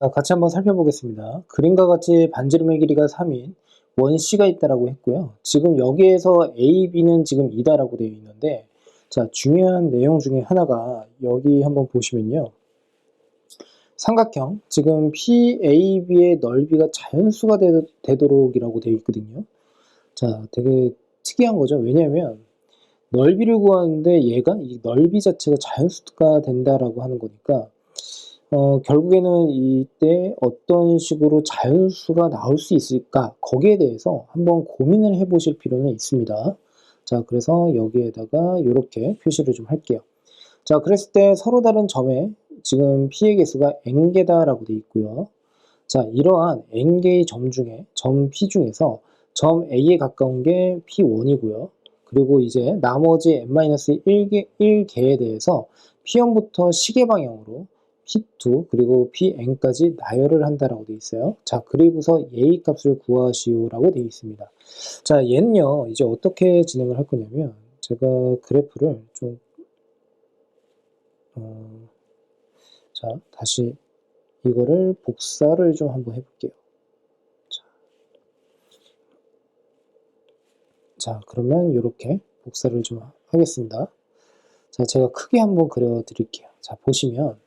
자, 같이 한번 살펴보겠습니다. 그림과 같이 반지름의 길이가 3인 원C가 있다라고 했고요. 지금 여기에서 AB는 지금 2다라고 되어 있는데, 자, 중요한 내용 중에 하나가 여기 한번 보시면요. 삼각형, 지금 PAB의 넓이가 자연수가 되도록이라고 되어 있거든요. 자, 되게 특이한 거죠. 왜냐하면 넓이를 구하는데 얘가 이 넓이 자체가 자연수가 된다라고 하는 거니까 결국에는 이때 어떤 식으로 자연수가 나올 수 있을까? 거기에 대해서 한번 고민을 해보실 필요는 있습니다. 자, 그래서 여기에다가 이렇게 표시를 좀 할게요. 자, 그랬을 때 서로 다른 점에 지금 P의 개수가 n개다라고 되어 있고요. 자, 이러한 n개의 점 중에 점 P 중에서 점 A에 가까운 게 P1이고요. 그리고 이제 나머지 n-1개에 대해서 P1부터 시계 방향으로 P2 그리고 Pn까지 나열을 한다라고 되어 있어요. 자, 그리고서 얘의 값을 구하시오라고 되어 있습니다. 자, 얘는요, 이제 어떻게 진행을 할 거냐면 제가 그래프를 좀 자, 다시 이거를 복사를 좀 한번 해볼게요. 자, 그러면 이렇게 복사를 좀 하겠습니다. 자, 제가 크게 한번 그려 드릴게요. 자, 보시면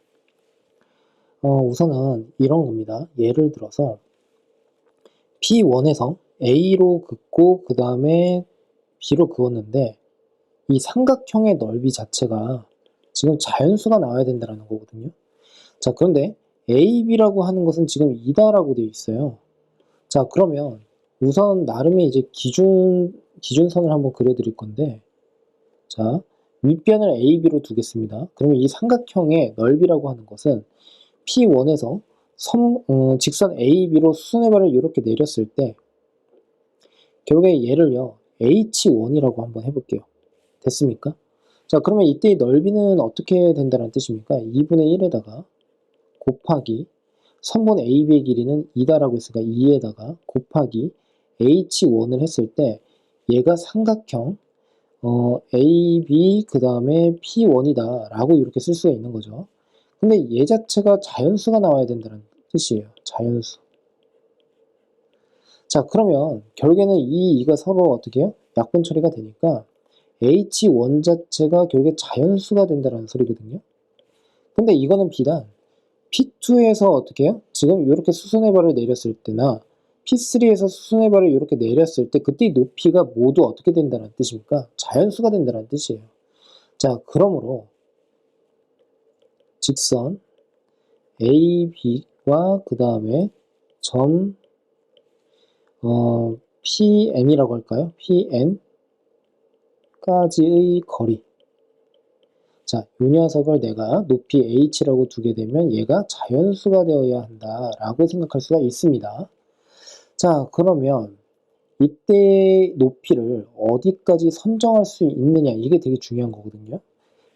우선은 이런 겁니다. 예를 들어서 P1에서 A로 긋고 그 다음에 B로 그었는데 이 삼각형의 넓이 자체가 지금 자연수가 나와야 된다는 거거든요. 자, 그런데 AB라고 하는 것은 지금 2다라고 되어 있어요. 자, 그러면 우선 나름의 이제 기준선을 한번 그려 드릴 건데, 자, 윗변을 AB로 두겠습니다. 그러면 이 삼각형의 넓이라고 하는 것은 P1에서 직선 AB로 수선의 발을 이렇게 내렸을 때 결국에 얘를요 H1이라고 한번 해볼게요. 됐습니까? 자, 그러면 이때의 넓이는 어떻게 된다는 뜻입니까? 2분의 1에다가 곱하기 선분 AB의 길이는 2다라고 했으니까 2에다가 곱하기 H1을 했을 때 얘가 삼각형 AB 그 다음에 P1이다 라고 이렇게 쓸 수가 있는 거죠. 근데 얘 자체가 자연수가 나와야 된다는 뜻이에요. 자연수. 자, 그러면 결국에는 이 2가 서로 어떻게 해요? 약분 처리가 되니까 H1 자체가 결국에 자연수가 된다는 소리거든요. 근데 이거는 비단 P2에서 어떻게 해요? 지금 이렇게 수선의 발을 내렸을 때나 P3에서 수선의 발을 이렇게 내렸을 때 그때 높이가 모두 어떻게 된다는 뜻입니까? 자연수가 된다는 뜻이에요. 자, 그러므로 직선 AB와 그 다음에 점 PN이라고 할까요? PN까지의 거리. 자, 이 녀석을 내가 높이 h라고 두게 되면 얘가 자연수가 되어야 한다라고 생각할 수가 있습니다. 자, 그러면 이때 높이를 어디까지 선정할 수 있느냐 이게 되게 중요한 거거든요.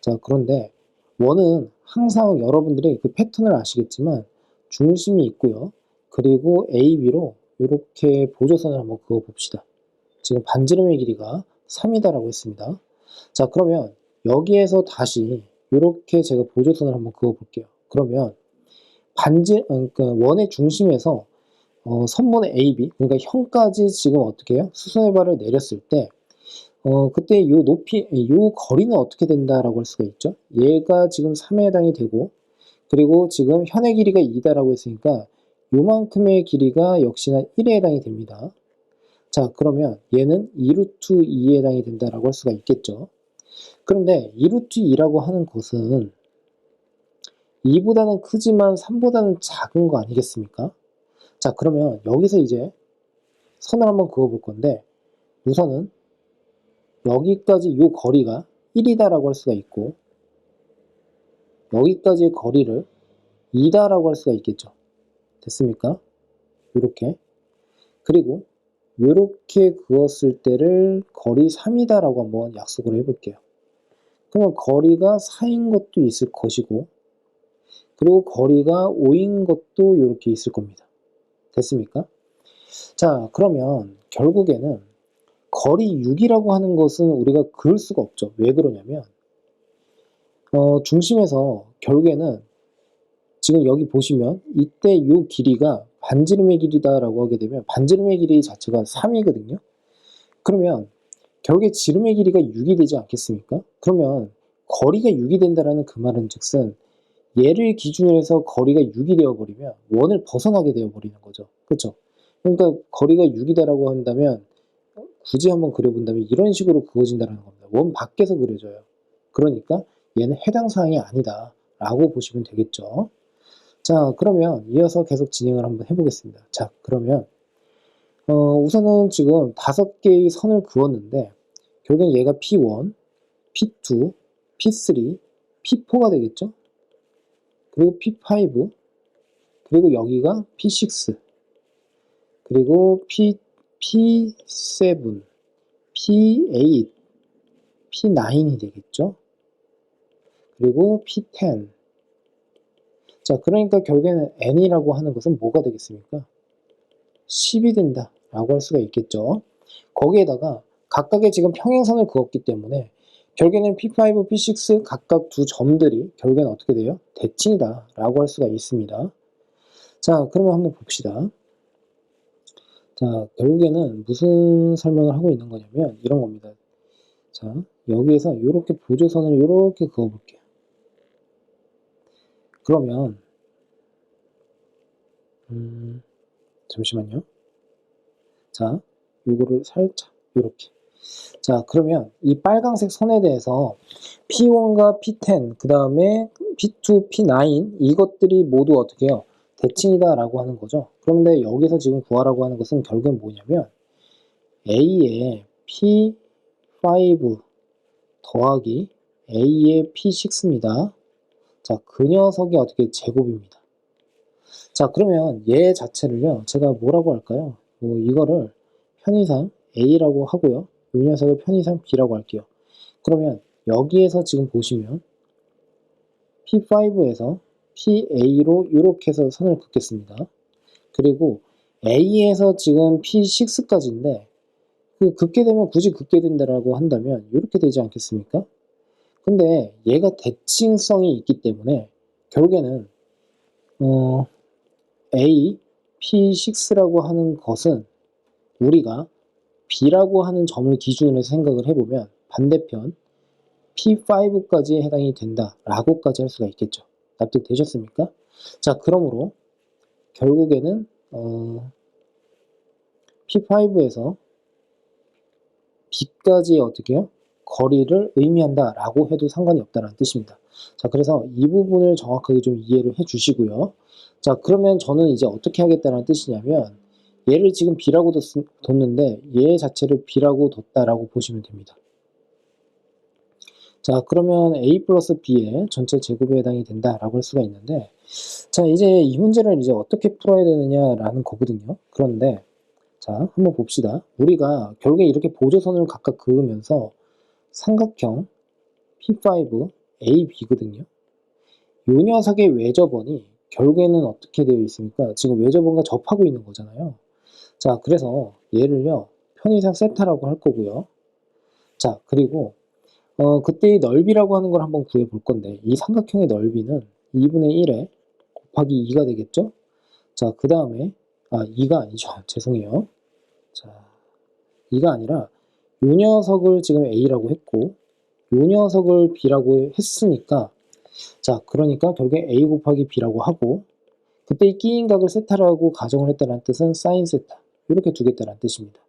자, 그런데 원은 항상 여러분들이 그 패턴을 아시겠지만 중심이 있고요. 그리고 AB로 이렇게 보조선을 한번 그어 봅시다. 지금 반지름의 길이가 3이다라고 했습니다. 자, 그러면 여기에서 다시 이렇게 제가 보조선을 한번 그어 볼게요. 그러면 그러니까 원의 중심에서 선분의 AB, 그러니까 형까지 지금 어떻게 해요? 수선의 발을 내렸을 때 그때 요 높이, 요 거리는 어떻게 된다라고 할 수가 있죠? 얘가 지금 3에 해당이 되고, 그리고 지금 현의 길이가 2다라고 했으니까 요만큼의 길이가 역시나 1에 해당이 됩니다. 자, 그러면 얘는 2루트 2에 해당이 된다라고 할 수가 있겠죠. 그런데 2루트 2라고 하는 것은 2보다는 크지만 3보다는 작은 거 아니겠습니까? 자, 그러면 여기서 이제 선을 한번 그어 볼 건데, 우선은 여기까지 요 거리가 1이다라고 할 수가 있고, 여기까지의 거리를 2다라고 할 수가 있겠죠. 됐습니까? 이렇게. 그리고 이렇게 그었을 때를 거리 3이다라고 한번 약속을 해볼게요. 그러면 거리가 4인 것도 있을 것이고, 그리고 거리가 5인 것도 이렇게 있을 겁니다. 됐습니까? 자, 그러면 결국에는 거리 6이라고 하는 것은 우리가 그을 수가 없죠. 왜 그러냐면 중심에서 결국에는 지금 여기 보시면 이때 이 길이가 반지름의 길이다라고 하게 되면 반지름의 길이 자체가 3이거든요. 그러면 결국에 지름의 길이가 6이 되지 않겠습니까? 그러면 거리가 6이 된다라는 그 말은 즉슨 얘를 기준으로 해서 거리가 6이 되어버리면 원을 벗어나게 되어버리는 거죠. 그렇죠? 그러니까 거리가 6이다라고 한다면 굳이 한번 그려본다면 이런 식으로 그어진다는 겁니다. 원 밖에서 그려져요. 그러니까 얘는 해당 사항이 아니다 라고 보시면 되겠죠. 자, 그러면 이어서 계속 진행을 한번 해보겠습니다. 자, 그러면 우선은 지금 5개의 선을 그었는데 결국엔 얘가 P1, P2, P3, P4가 되겠죠. 그리고 P5, 그리고 여기가 P6, 그리고 P7, P8, P9이 되겠죠. 그리고 P10. 자, 그러니까 결국에는 n이라고 하는 것은 뭐가 되겠습니까? 10이 된다 라고 할 수가 있겠죠. 거기에다가 각각의 지금 평행선을 그었기 때문에 결국에는 P5, P6 각각 두 점들이 결국에는 어떻게 돼요? 대칭이다 라고 할 수가 있습니다. 자, 그러면 한번 봅시다. 자, 결국에는 무슨 설명을 하고 있는 거냐면 이런 겁니다. 자, 여기에서 이렇게 보조선을 이렇게 그어 볼게요. 그러면 잠시만요. 자, 요거를 살짝 이렇게. 자, 그러면 이 빨강색 선에 대해서 P1과 P10, 그 다음에 P2, P9 이것들이 모두 어떻게 해요? 대칭이다 라고 하는 거죠. 그런데 여기서 지금 구하라고 하는 것은 결국은 뭐냐면 A의 P5 더하기 A의 P6입니다. 자, 그 녀석이 어떻게 제곱입니다. 자, 그러면 얘 자체를요, 제가 뭐라고 할까요? 이거를 편의상 A라고 하고요. 이 녀석을 편의상 B라고 할게요. 그러면 여기에서 지금 보시면 P5에서 PA로 이렇게 해서 선을 긋겠습니다. 그리고 A에서 지금 P6까지인데 그 긋게 되면 굳이 긋게 된다라고 한다면 이렇게 되지 않겠습니까? 근데 얘가 대칭성이 있기 때문에 결국에는 A, P6라고 하는 것은 우리가 B라고 하는 점을 기준으로 해서 생각을 해보면 반대편 P5까지 해당이 된다라고까지 할 수가 있겠죠. 납득되셨습니까? 자, 그러므로 결국에는 P5에서 B까지 어떻게 해요? 거리를 의미한다라고 해도 상관이 없다는 뜻입니다. 자, 그래서 이 부분을 정확하게 좀 이해를 해 주시고요. 자, 그러면 저는 이제 어떻게 하겠다는 뜻이냐면 얘를 지금 B라고 뒀는데 얘 자체를 B라고 뒀다라고 보시면 됩니다. 자, 그러면 A 플러스 B의 전체 제곱에 해당이 된다라고 할 수가 있는데 자, 이제 이 문제를 이제 어떻게 풀어야 되느냐라는 거거든요. 그런데 자, 한번 봅시다. 우리가 결국에 이렇게 보조선을 각각 그으면서 삼각형 P5, AB거든요. 이 녀석의 외접원이 결국에는 어떻게 되어 있습니까? 지금 외접원과 접하고 있는 거잖아요. 자, 그래서 얘를요, 편의상 세타라고 할 거고요. 자, 그리고 그때의 넓이라고 하는 걸 한번 구해 볼 건데 이 삼각형의 넓이는 2분의 1에 곱하기 2가 되겠죠? 자, 그 다음에 2가 아니죠. 죄송해요. 자, 2가 아니라 요 녀석을 지금 A라고 했고 요 녀석을 B라고 했으니까 자, 그러니까 결국에 A 곱하기 B라고 하고 그때 이 끼인 각을 세타라고 가정을 했다는 뜻은 사인 세타 이렇게 두겠다는 뜻입니다.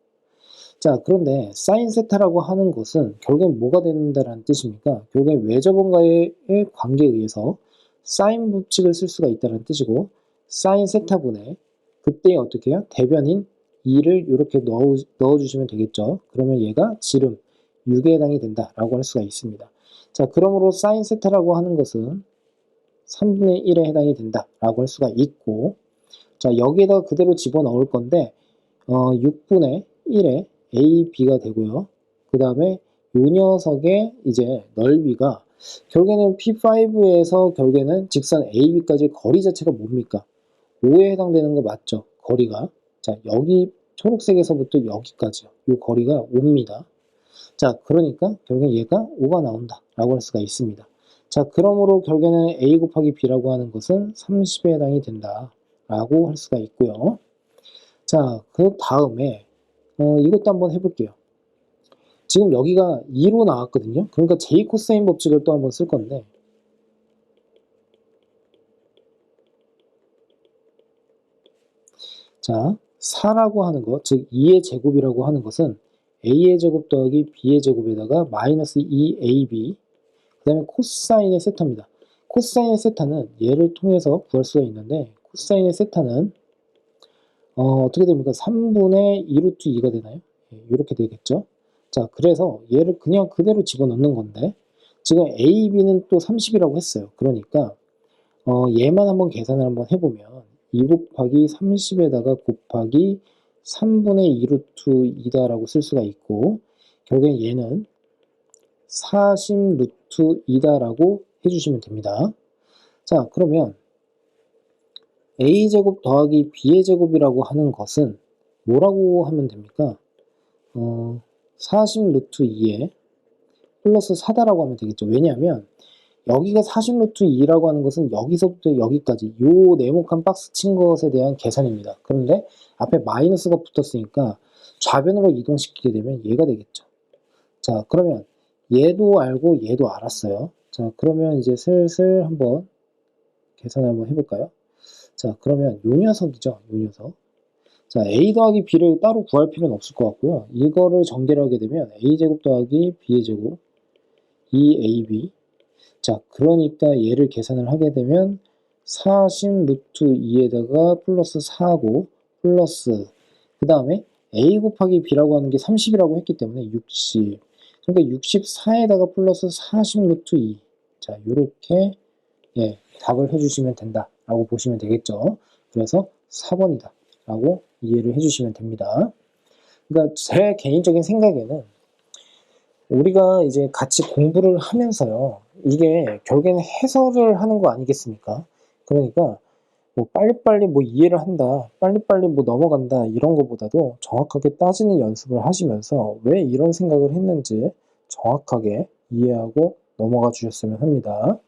자, 그런데 사인 세타라고 하는 것은 결국엔 뭐가 된다는 뜻입니까? 결국엔 외접원과의 관계에 의해서 사인 법칙을 쓸 수가 있다는 뜻이고 사인 세타분의 그때 어떻게 해요? 대변인 2를 이렇게 넣어주시면 되겠죠. 그러면 얘가 지름 6에 해당이 된다라고 할 수가 있습니다. 자, 그러므로 사인 세타라고 하는 것은 3분의 1에 해당이 된다라고 할 수가 있고 자, 여기에다가 그대로 집어넣을 건데 6분의 1에 A, B가 되고요. 그 다음에 요 녀석의 이제 넓이가 결국에는 P5에서 결국에는 직선 AB까지 거리 자체가 뭡니까? 5에 해당되는 거 맞죠? 거리가. 자, 여기 초록색에서부터 여기까지요. 이 거리가 5입니다. 자, 그러니까 결국엔 얘가 5가 나온다라고 할 수가 있습니다. 자, 그러므로 결국에는 a 곱하기 b라고 하는 것은 30에 해당이 된다 라고 할 수가 있고요. 자, 그 다음에 이것도 한번 해볼게요. 지금 여기가 2로 나왔거든요. 그러니까 j 코사인 법칙을 또 한번 쓸 건데, 자, 4라고 하는 것, 즉 2의 제곱이라고 하는 것은 a의 제곱 더하기 b의 제곱에다가 마이너스 2ab, 그 다음에 코사인의 세타입니다. 코사인의 세타는 얘를 통해서 구할 수가 있는데, 코사인의 세타는 어떻게 됩니까? 3분의 2루트 2가 되나요? 이렇게 되겠죠. 자, 그래서 얘를 그냥 그대로 집어넣는 건데, 지금 a, b는 또 30이라고 했어요. 그러니까 얘만 한번 계산을 한번 해보면 2 곱하기 30에다가 곱하기 3분의 2루트 2다라고 쓸 수가 있고, 결국엔 얘는 40 루트 2다라고 해주시면 됩니다. 자, 그러면 a제곱 더하기 b의 제곱이라고 하는 것은 뭐라고 하면 됩니까? 40 루트 2에 플러스 4다라고 하면 되겠죠. 왜냐하면 여기가 40 루트 2라고 하는 것은 여기서부터 여기까지 요 네모칸 박스 친 것에 대한 계산입니다. 그런데 앞에 마이너스가 붙었으니까 좌변으로 이동시키게 되면 얘가 되겠죠. 자, 그러면 얘도 알고 얘도 알았어요. 자, 그러면 이제 슬슬 한번 계산을 한번 해볼까요? 자, 그러면 요 녀석이죠. 요 녀석. 자, a 더하기 b를 따로 구할 필요는 없을 것 같고요. 이거를 전개를 하게 되면 a제곱 더하기 b의 제곱 2ab. 자, 그러니까 얘를 계산을 하게 되면 40 루트 2에다가 플러스 4고 플러스 그 다음에 a 곱하기 b라고 하는 게 30이라고 했기 때문에 60. 그러니까 64에다가 플러스 40 루트 2. 자, 요렇게 답을 해주시면 된다라고 보시면 되겠죠. 그래서 4번이다 라고 이해를 해주시면 됩니다. 그러니까 제 개인적인 생각에는 우리가 이제 같이 공부를 하면서요, 이게 결국에는 해설을 하는 거 아니겠습니까? 그러니까 뭐 빨리빨리 뭐 이해를 한다, 빨리빨리 뭐 넘어간다 이런 거보다도 정확하게 따지는 연습을 하시면서 왜 이런 생각을 했는지 정확하게 이해하고 넘어가 주셨으면 합니다.